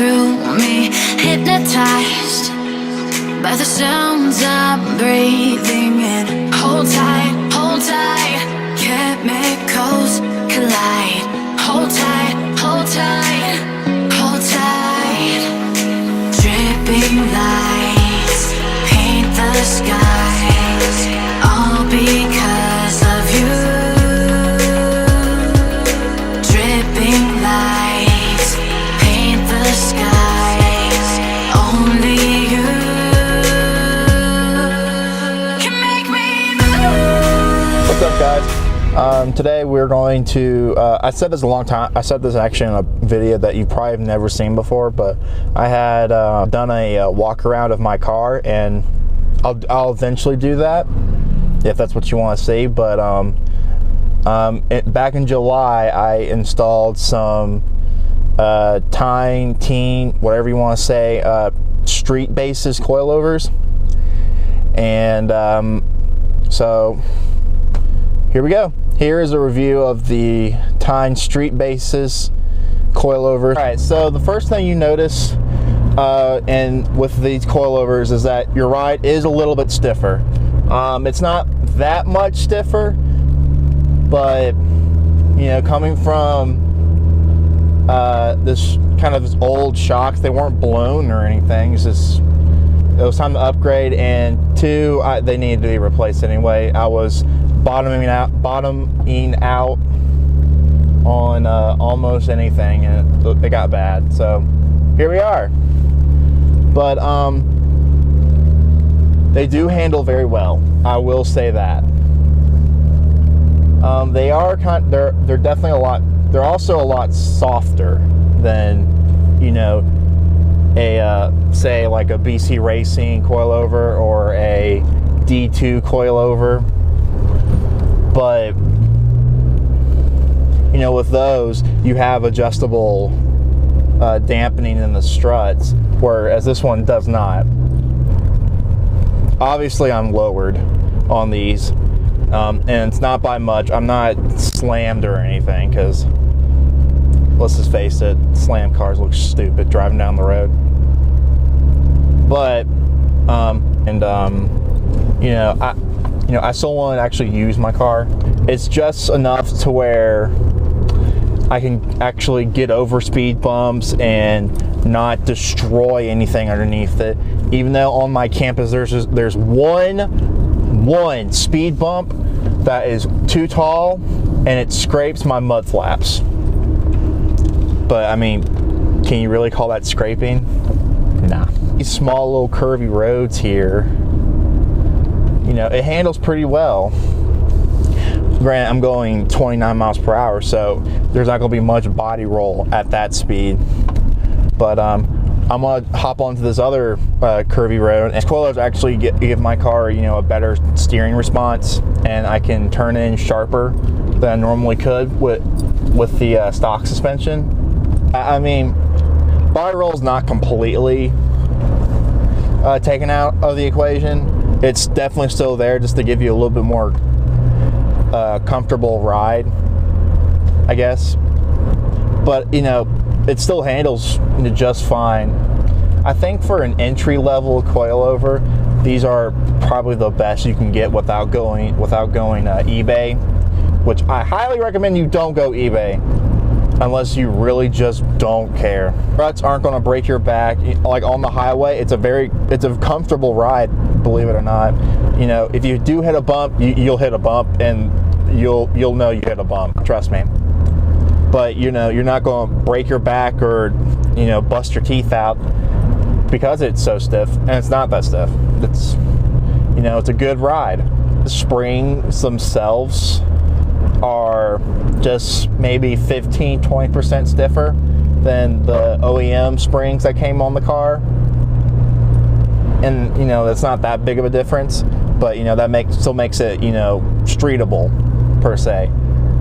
through me, hypnotized by the sounds I'm breathing in. Hold tight, chemicals collide. Hold tight, hold tight, hold tight. Dripping lights paint the skies, all because of you. Dripping lights paint the skies, only you can make me move. What's up, guys? Today we're going to, I said this a long time, I said this actually in a video that you probably have never seen before, but I had done a walk around of my car, and I'll eventually do that if that's what you want to see. But back in July I installed some Tein, whatever you want to say, street basis coilovers, and so here we go. Here is a review of the Tein street basis coilover. All right, so the first thing you notice and with these coilovers is that your ride is a little bit stiffer. It's not that much stiffer, but you know, coming from this old shocks, they weren't blown or anything. It's just, it was time to upgrade, and two, they needed to be replaced anyway. I was bottoming out on almost anything, and it got bad. So here we are. But they do handle very well, I will say that. They are they're definitely a lot. They're also a lot softer than, you know, a say like a BC Racing coilover or a D2 coilover. But you know, with those you have adjustable dampening in the struts, whereas this one does not. Obviously I'm lowered on these, and it's not by much. I'm not slammed or anything, because let's just face it, slam cars look stupid driving down the road. But you know, I still want to actually use my car. It's just enough to where I can actually get over speed bumps and not destroy anything underneath it. Even though on my campus there's one speed bump that is too tall and it scrapes my mud flaps. But I mean, can you really call that scraping? Nah. These small little curvy roads here, you know, it handles pretty well. Granted, I'm going 29 miles per hour, so there's not going to be much body roll at that speed. But I'm going to hop onto this other curvy road, and coilovers actually give my car, you know, a better steering response, and I can turn in sharper than I normally could with the stock suspension. I mean, body roll is not completely taken out of the equation. It's definitely still there, just to give you a little bit more comfortable ride, I guess. But you know, it still handles just fine. I think for an entry-level coilover, these are probably the best you can get without going eBay, which I highly recommend you don't go eBay unless you really just don't care. Struts aren't going to break your back. Like on the highway, it's a comfortable ride, believe it or not. You know, if you do hit a bump, you'll hit a bump, and you'll know you hit a bump, trust me. But you know, you're not going to break your back or, you know, bust your teeth out because it's so stiff, and it's not that stiff. It's, you know, it's a good ride. The springs themselves are just maybe 15-20% stiffer than the OEM springs that came on the car, and you know, that's not that big of a difference, but you know, that still makes it, you know, streetable per se.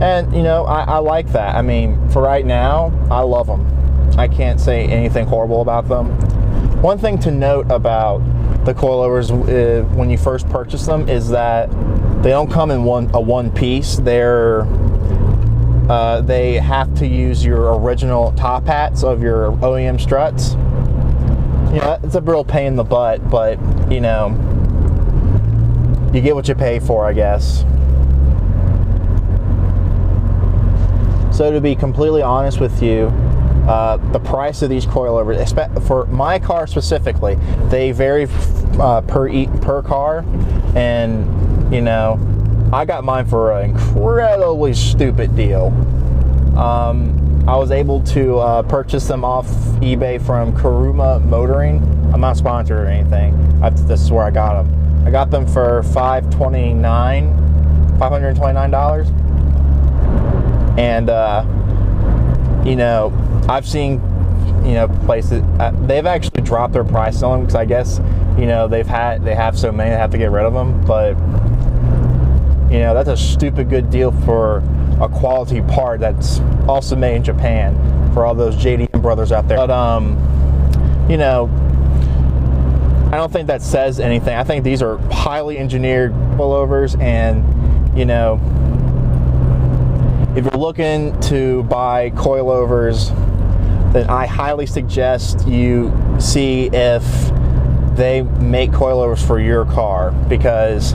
And you know, I like that. I mean, for right now, I love them. I can't say anything horrible about them. One thing to note about the coilovers when you first purchase them is that they don't come in one piece. They're they have to use your original top hats of your OEM struts. You know, it's a real pain in the butt, but you know, you get what you pay for, I guess. So to be completely honest with you, the price of these coilovers, for my car specifically, they vary per car, and you know, I got mine for an incredibly stupid deal. I was able to purchase them off eBay from Kuruma Motoring. I'm not sponsored or anything. This is where I got them. I got them for $529. And you know, I've seen, you know, places they've actually dropped their price on them because I guess, you know, they have so many they have to get rid of them. But you know, that's a stupid good deal for a quality part that's also made in Japan, for all those JDM brothers out there. But you know, I don't think that says anything. I think these are highly engineered coilovers, and you know, if you're looking to buy coilovers, then I highly suggest you see if they make coilovers for your car, because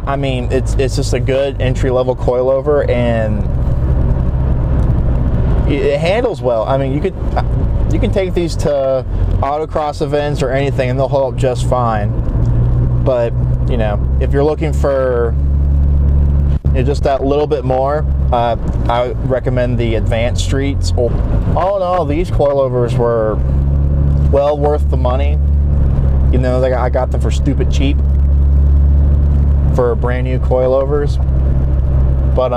I mean, it's just a good entry-level coilover, and it handles well. I mean, you can take these to autocross events or anything, and they'll hold up just fine. But you know, if you're looking for, you know, just that little bit more, I would recommend the Advanced Streets. All in all, these coilovers were well worth the money. You know, I got them for stupid cheap for brand new coilovers. But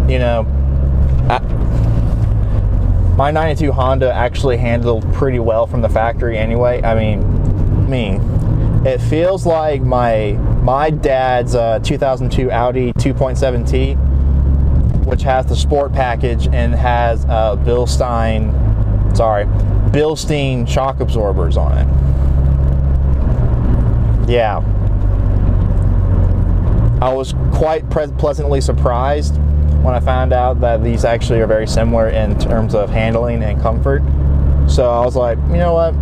you know, my 92 Honda actually handled pretty well from the factory anyway. I mean, it feels like my dad's 2002 Audi 2.7T, which has the sport package and has Bilstein shock absorbers on it. Yeah, I was quite pleasantly surprised when I found out that these actually are very similar in terms of handling and comfort. So I was like, you know what,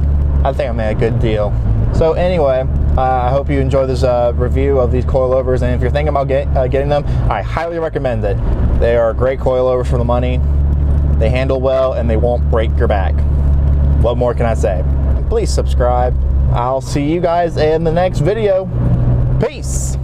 I think I made a good deal. So anyway, I hope you enjoy this review of these coilovers, and if you're thinking about getting them, I highly recommend it. They are great coilovers for the money. They handle well, and they won't break your back. What more can I say? Please subscribe. I'll see you guys in the next video. Peace!